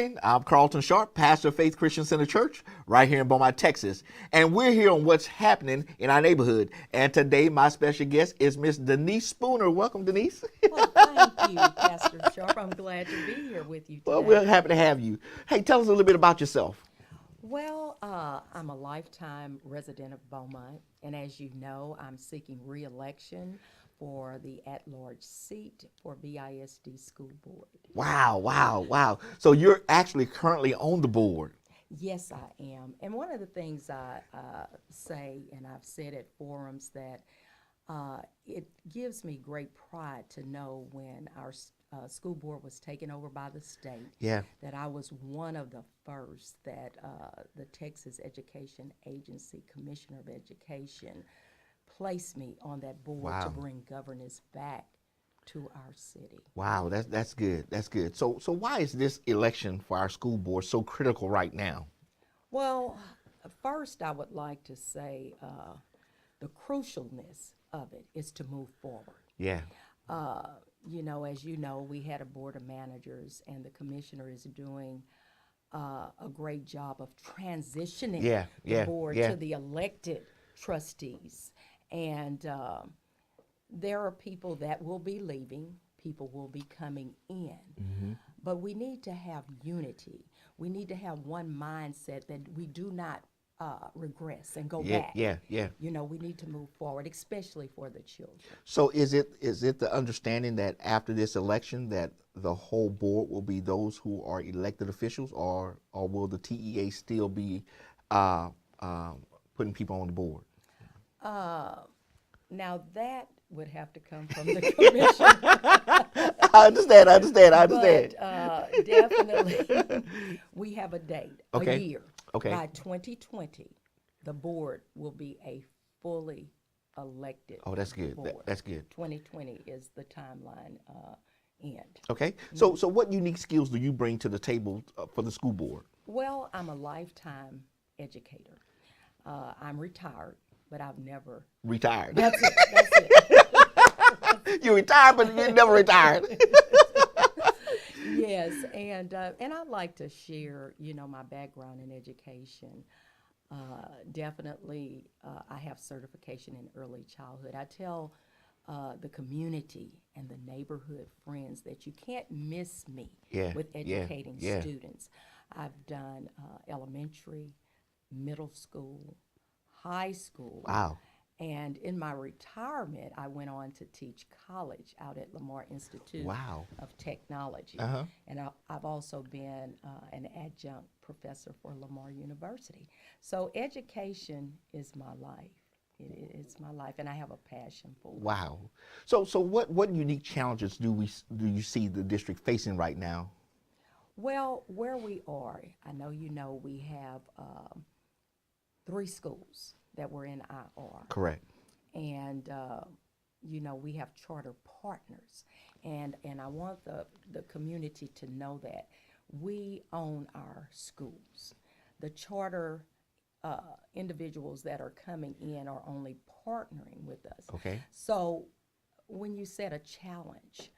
morning. I'm Carlton Sharp, pastor of Faith Christian Center Church, right here in Beaumont, Texas. And we're here on what's happening in our neighborhood. And today, my special guest is Miss Denise Spooner. Welcome, Denise. Well, thank you, Pastor Sharp. I'm glad to be here with you today. Well, we're happy to have you. Hey, tell us a little bit about yourself. Well, I'm a lifetime resident of Beaumont, and as you know, I'm seeking re-election for the at-large seat for BISD School Board. Wow. So you're actually currently on the board. Yes, I am. And one of the things I say, and I've said at forums, that it gives me great pride to know when our school board was taken over by the state, that I was one of the first that the Texas Education Agency Commissioner of Education placed me on that board to bring governance back to our city. Wow, that's good. That's good. So why is this election for our school board so critical right now? Well, first I would like to say the crucialness of it is to move forward. Yeah. You know, as you know, we had a board of managers, and the commissioner is doing a great job of transitioning the board to the elected trustees. And there are people that will be leaving, people will be coming in. Mm-hmm. But we need to have unity. We need to have one mindset that we do not regress and go back. Yeah. You know, we need to move forward, especially for the children. So is it the understanding that after this election that the whole board will be those who are elected officials, or will the TEA still be putting people on the board? Now that would have to come from the commission. I understand. But definitely, we have a date, a year. Okay. By 2020, the board will be a fully elected board. Oh, that's good. That's good. 2020 is the timeline end. Okay. So what unique skills do you bring to the table for the school board? Well, I'm a lifetime educator. I'm retired, but I've never... Retired. That's it. You retired, but you never retired. Yes, and I'd like to share, you know, my background in education. Definitely, I have certification in early childhood. I tell the community and the neighborhood friends that you can't miss me with educating students. I've done elementary, middle school, high school. Wow. And in my retirement, I went on to teach college out at Lamar Institute of Technology. Uh-huh. And I've also been an adjunct professor for Lamar University. So education is my life. It's my life, and I have a passion for it. Wow. So what unique challenges do you see the district facing right now? Well, where we are, I know you know we have 3 schools that were in IR. Correct. And, you know, we have charter partners. And I want the community to know that we own our schools. The charter individuals that are coming in are only partnering with us. Okay. So when you set a challenge,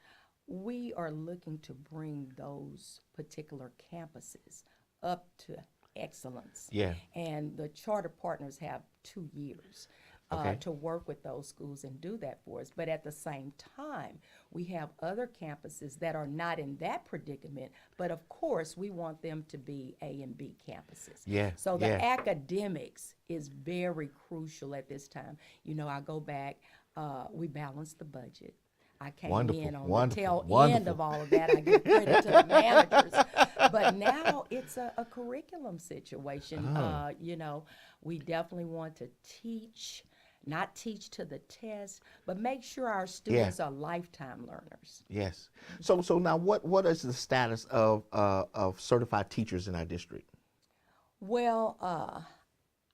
we are looking to bring those particular campuses up to excellence. Yeah. And the charter partners have 2 years to work with those schools and do that for us. But at the same time, we have other campuses that are not in that predicament, but of course we want them to be A and B campuses. Yeah. So the academics is very crucial at this time. You know, I go back, we balanced the budget. I came in on the tail end of all of that. I give credit to the managers. But now it's a curriculum situation. You know, we definitely want to teach, not teach to the test, but make sure our students are lifetime learners. Yes. So now what is the status of certified teachers in our district? Well,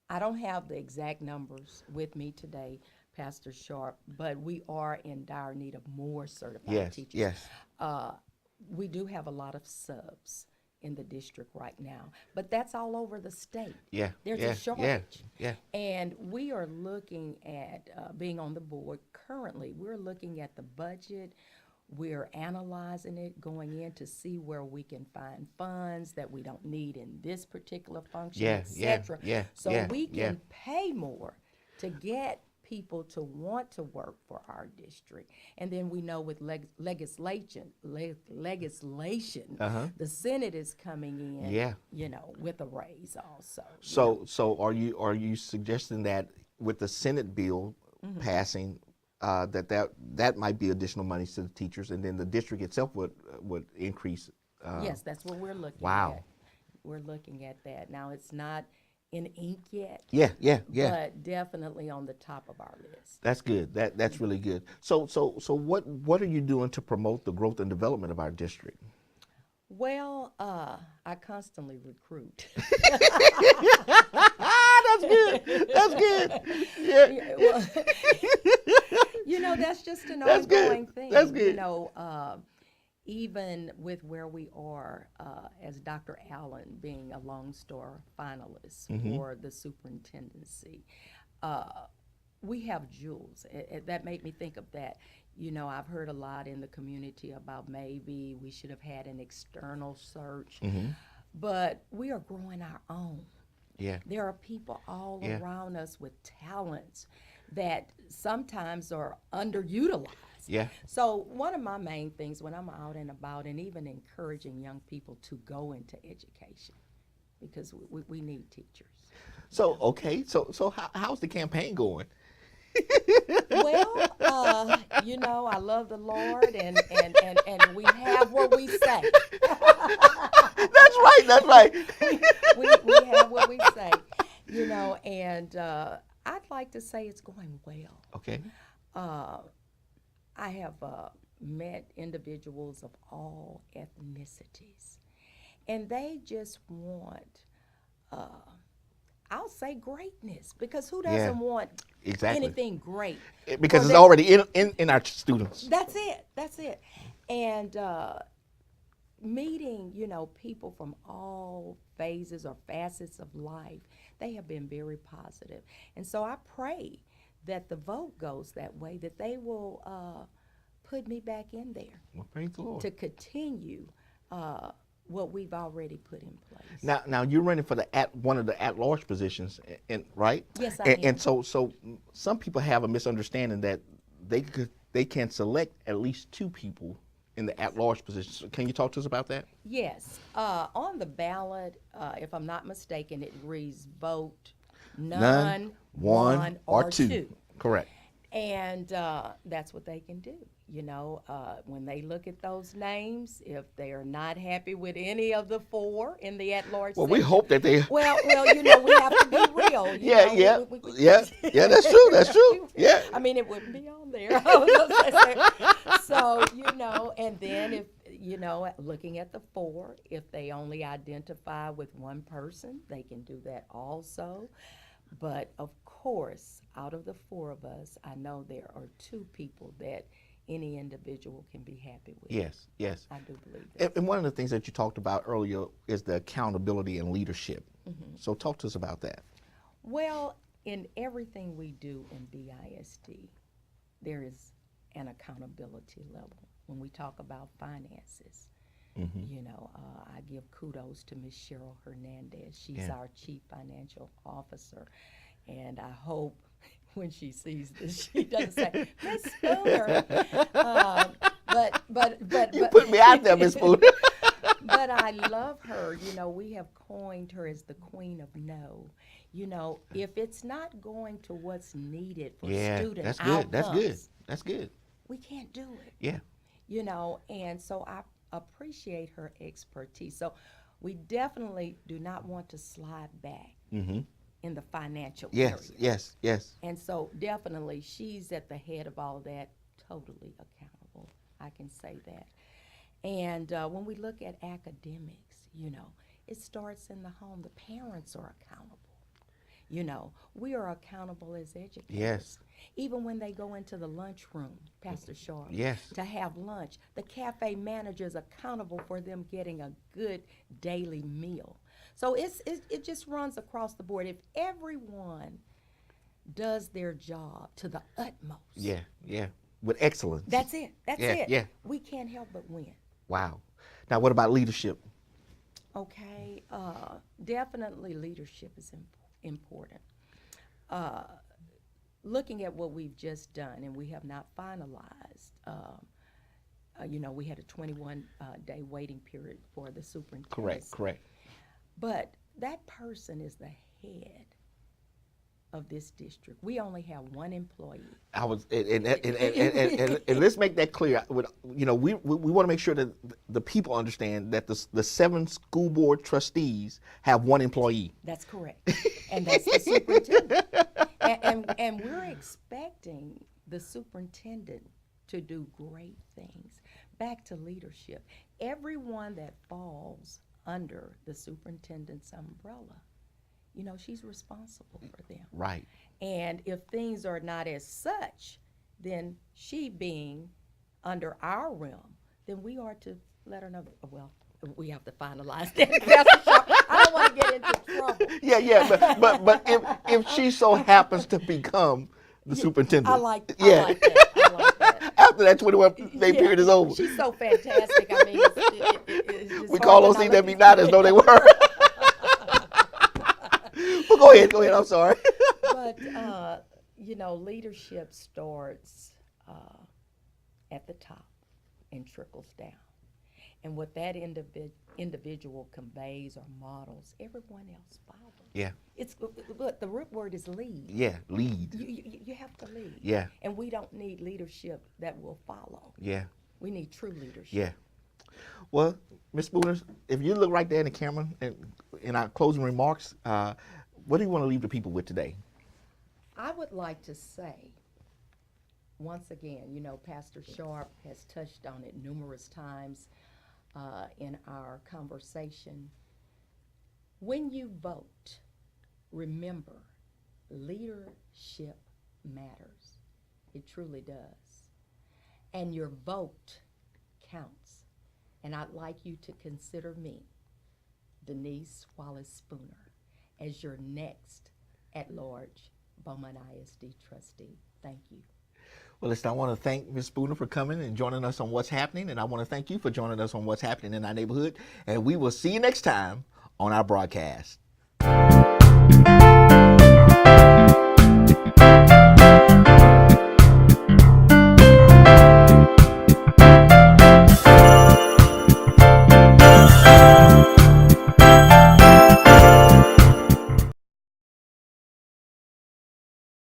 I don't have the exact numbers with me today, Pastor Sharp, but we are in dire need of more certified teachers. Yes. We do have a lot of subs in the district right now, but that's all over the state. There's a shortage. And we are looking at being on the board currently. We're looking at the budget. We're analyzing it, going in to see where we can find funds that we don't need in this particular function, etc. So we can pay more to get people to want to work for our district. And then we know with legislation, the Senate is coming in, you know, with a raise also. So are you suggesting that with the Senate bill passing, that might be additional money to the teachers, and then the district itself would increase? Yes, that's what we're looking at. We're looking at that. Now, it's not in ink yet. But definitely on the top of our list. That's good. That's really good. So what are you doing to promote the growth and development of our district? Well, I constantly recruit. That's good. That's good. Yeah. Well, you know, that's just an ongoing thing. That's good. You know, even with where we are, as Dr. Allen being a Lone Star finalist for the superintendency, we have jewels. That made me think of that. You know, I've heard a lot in the community about maybe we should have had an external search, but we are growing our own. Yeah. There are people all around us with talents that sometimes are underutilized. Yeah. So one of my main things when I'm out and about, and even encouraging young people to go into education, because we need teachers. So okay, so how's the campaign going? Well, you know, I love the Lord, and we have what we say. That's right. That's right. we have what we say, you know, and I'd like to say it's going well. Okay. I have met individuals of all ethnicities, and they just want, I'll say, greatness, because who doesn't want anything great? Because it's already in our students. That's it. And meeting, you know, people from all phases or facets of life, they have been very positive. And so I pray that the vote goes that way, that they will put me back in there. Well, praise the Lord. To continue what we've already put in place. Now you're running for one of the at-large positions, right? Yes, I am. And so some people have a misunderstanding that they can select at least 2 people in the at-large position. So can you talk to us about that? Yes. On the ballot, if I'm not mistaken, it reads vote none, one, or 2. Correct. And that's what they can do. You know, when they look at those names, if they are not happy with any of the 4 in the at-large section, we hope that they. Well, you know, we have to be real. Yeah, that's true. That's true. Yeah. I mean, it wouldn't be on there. So, you know, and then if, you know, looking at the 4, if they only identify with one person, they can do that also. But of course, out of the 4 of us, I know there are 2 people that any individual can be happy with. Yes. I do believe that. And one of the things that you talked about earlier is the accountability and leadership. So talk to us about that. Well, in everything we do in BISD, there is an accountability level. When we talk about finances, you know, I give kudos to Ms. Cheryl Hernandez. She's our Chief Financial Officer. And I hope when she sees this, she doesn't say, Ms. Spooner. But you put me out there, Ms. Spooner. But I love her. You know, we have coined her as the queen of no. You know, if it's not going to what's needed for student that's outcomes, that's good. We can't do it. Yeah. You know, and so I appreciate her expertise. So we definitely do not want to slide back in the financial area. Yes. And so definitely she's at the head of all of that, totally accountable. I can say that. And when we look at academics, you know, it starts in the home. The parents are accountable. You know, we are accountable as educators. Yes. Even when they go into the lunchroom, Pastor Shaw, to have lunch, the cafe manager is accountable for them getting a good daily meal. So it just runs across the board. If everyone does their job to the utmost, with excellence. That's it. That's it. Yeah. We can't help but win. Wow. Now, what about leadership? Okay. Definitely leadership is important. Looking at what we've just done, and we have not finalized, we had a 21-day waiting period for the superintendent. Correct. But that person is the head of this district. We only have one employee. And let's make that clear. We want to make sure that the people understand that the 7 school board trustees have one employee. That's correct, and that's the superintendent. And we're expecting the superintendent to do great things. Back to leadership. Everyone that falls under the superintendent's umbrella, she's responsible for them. Right. And if things are not as such, then she being under our realm, then we are to let her know, well, we have to finalize that. I don't want to get into trouble. Yeah, but if she so happens to become the superintendent. I like that. After that 21-day period is over. She's so fantastic. I mean, it's just we call those things that be not as though they were. But go ahead, I'm sorry. But, leadership starts at the top and trickles down. And what that individual conveys or models, everyone else follows. Yeah. But the root word is lead. Yeah, lead. You have to lead. Yeah. And we don't need leadership that will follow. Yeah. We need true leadership. Yeah. Well, Ms. Spooner, if you look right there in the camera and in our closing remarks, what do you want to leave the people with today? I would like to say, once again, Pastor Sharp has touched on it numerous times in our conversation. When you vote, remember, leadership matters. It truly does. And your vote counts. And I'd like you to consider me, Denise Wallace-Spooner, as your next at-large Beaumont ISD trustee. Thank you. Well, listen, I want to thank Ms. Spooner for coming and joining us on What's Happening, and I want to thank you for joining us on What's Happening in our neighborhood, and we will see you next time on our broadcast.